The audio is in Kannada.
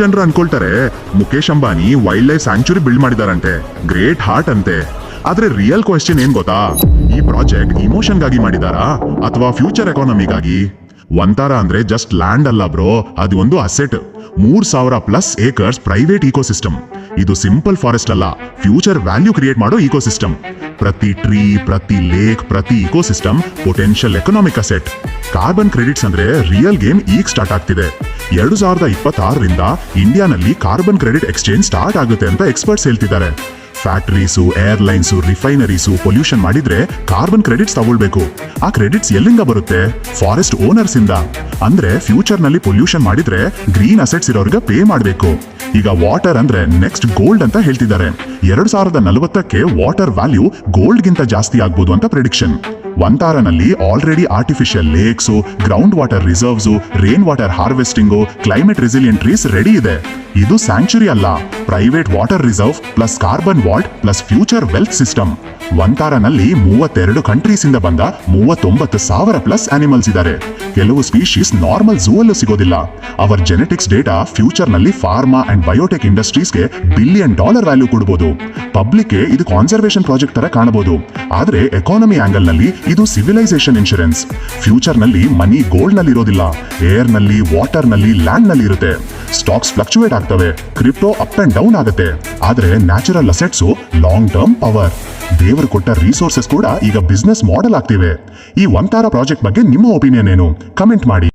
ಜನರು ಅನ್ಕೊಳ್ತಾರೆ Mukesh Ambani wild life sanctuary build ಮಾಡಿದಾರಂತೆ, ಗ್ರೇಟ್ ಹಾರ್ಟ್ ಅಂತೆ. ಆದ್ರೆ ರಿಯಲ್ ಕ್ವೆಶ್ಚನ್ ಏನ್ ಗೊತ್ತಾ, ಈ ಪ್ರಾಜೆಕ್ಟ್ ಇಮೋಷನ್ಗಾಗಿ ಮಾಡಿದಾರಾ ಅಥವಾ ಫ್ಯೂಚರ್ ಎಕಾನಮಿಗಾಗಿ? ಒಂತಾರ ಅಂದ್ರೆ ಜಸ್ಟ್ ಲ್ಯಾಂಡ್ ಅಲ್ಲ ಬ್ರೋ, ಅದು ಒಂದು ಅಸೆಟ್. 3000+ acres private ecosystem. ಇದು ಸಿಂಪಲ್ ಫಾರೆಸ್ಟ್ ಅಲ್ಲ, ಫ್ಯೂಚರ್ ವ್ಯಾಲ್ಯೂ ಕ್ರಿಯೇಟ್ ಮಾಡೋ ಇಕೋಸಿಸ್ಟಮ್. ಪ್ರತಿ ಟ್ರೀ, ಪ್ರತಿ ಲೇಕ್, ಪ್ರತಿ ecosystem potential economic asset. Carbon credits ಅಂದ್ರೆ ರಿಯಲ್ ಗೇಮ್ ಈಗ ಸ್ಟಾರ್ಟ್ ಆಗ್ತಿದೆ. 2026ರಿಂದ ಇಂಡಿಯಾನಲ್ಲಿ ಕಾರ್ಬನ್ ಕ್ರೆಡಿಟ್ ಎಕ್ಸ್ಚೇಂಜ್ ಸ್ಟಾರ್ಟ್ ಆಗುತ್ತೆ ಅಂತ ಎಕ್ಸ್ಪರ್ಟ್ಸ್ ಹೇಳ್ತಿದ್ದಾರೆ. ಫ್ಯಾಕ್ಟರೀಸು, ಏರ್ಲೈನ್ಸು, ರಿಫೈನರೀಸು ಪೊಲ್ಯೂಷನ್ ಮಾಡಿದ್ರೆ ಕಾರ್ಬನ್ ಕ್ರೆಡಿಟ್ಸ್ ತಗೊಳ್ಬೇಕು. ಆ ಕ್ರೆಡಿಟ್ಸ್ ಎಲ್ಲಿಂದ ಬರುತ್ತೆ? ಫಾರೆಸ್ಟ್ ಓನರ್ಸ್ ಇಂದ. ಅಂದ್ರೆ ಫ್ಯೂಚರ್ ನಲ್ಲಿ ಪೊಲ್ಯೂಷನ್ ಮಾಡಿದ್ರೆ ಗ್ರೀನ್ ಅಸೆಟ್ಸ್ ಇರೋರ್ಗೆ ಪೇ ಮಾಡಬೇಕು. ಈಗ ವಾಟರ್ ಅಂದ್ರೆ ನೆಕ್ಸ್ಟ್ ಗೋಲ್ಡ್ ಅಂತ ಹೇಳ್ತಿದ್ದಾರೆ. 2040ಕ್ಕೆ ವಾಟರ್ ವ್ಯಾಲ್ಯೂ ಗೋಲ್ಡ್ ಗಿಂತ ಜಾಸ್ತಿ ಆಗ್ಬೋದು ಅಂತ ಪ್ರೆಡಿಕ್ಷನ್. ಒಂತಾರನಲ್ಲಿ already artificial lakes, ground water reserves, rain water harvesting, climate resilient trees ready ಇದೆ. ಇದು ಸ್ಯಾಂಕ್ಚುರಿ ಅಲ್ಲ, private water reserve plus carbon vault plus future wealth system. ಒಂತಾರನಲ್ಲಿ 32 ಕಂಟ್ರೀಸ್ ಇಂದ ಬಂದ 39,000+ ಅನಿಮಲ್ಸ್ ಇದ್ದಾರೆ. ಕೆಲವು ಸ್ಪೀಶೀಸ್ ನಾರ್ಮಲ್ ಝೂ ಅಲ್ಲೂ ಸಿಗೋದಿಲ್ಲ. ಅವರ್ ಜೆನೆಟಿಕ್ಸ್ ಡೇಟಾ ಫ್ಯೂಚರ್ ನಲ್ಲಿ ಫಾರ್ಮಾ ಅಂಡ್ ಬಯೋಟೆಕ್ ಇಂಡಸ್ಟ್ರೀಸ್ಗೆ $1 ಬಿಲಿಯನ್ ವ್ಯಾಲ್ಯೂ ಕೊಡಬಹುದು. ಪಬ್ಲಿಕ್ಗೆ ಇದು ಕಾನ್ಸರ್ವೇಷನ್ ಪ್ರಾಜೆಕ್ಟ್ ತರ ಕಾಣಬಹುದು, ಆದ್ರೆ ಎಕಾನಮಿ ಆಂಗಲ್ ನಲ್ಲಿ ಇದು ಸಿವಿಲೈಸೇಷನ್ ಇನ್ಶೂರೆನ್ಸ್. ಫ್ಯೂಚರ್ ನಲ್ಲಿ ಮನಿ ಗೋಲ್ಡ್ ನಲ್ಲಿ ಇರೋದಿಲ್ಲ, ಏರ್ ನಲ್ಲಿ, ವಾಟರ್ ನಲ್ಲಿ, ಲ್ಯಾಂಡ್ ನಲ್ಲಿ ಇರುತ್ತೆ. ಸ್ಟಾಕ್ಸ್ ಫ್ಲಕ್ಚುಯೇಟ್ ಆಗ್ತವೆ, ಕ್ರಿಪ್ಟೋ ಅಪ್ ಅಂಡ್ ಡೌನ್ ಆಗುತ್ತೆ, ಆದ್ರೆ natural assets long term power. ದೇವರು ಕೊಟ್ಟ ರಿಸೋರ್ಸಸ್ ಕೂಡ ಈಗ ಬಿಸ್ನೆಸ್ ಮಾಡೆಲ್ ಆಗ್ತಿವೆ. ಈ ಒಂತಾರ ಪ್ರಾಜೆಕ್ಟ್ ಬಗ್ಗೆ ನಿಮ್ಮ ಒಪಿನಿಯನ್ ಏನು? ಕಮೆಂಟ್ ಮಾಡಿ.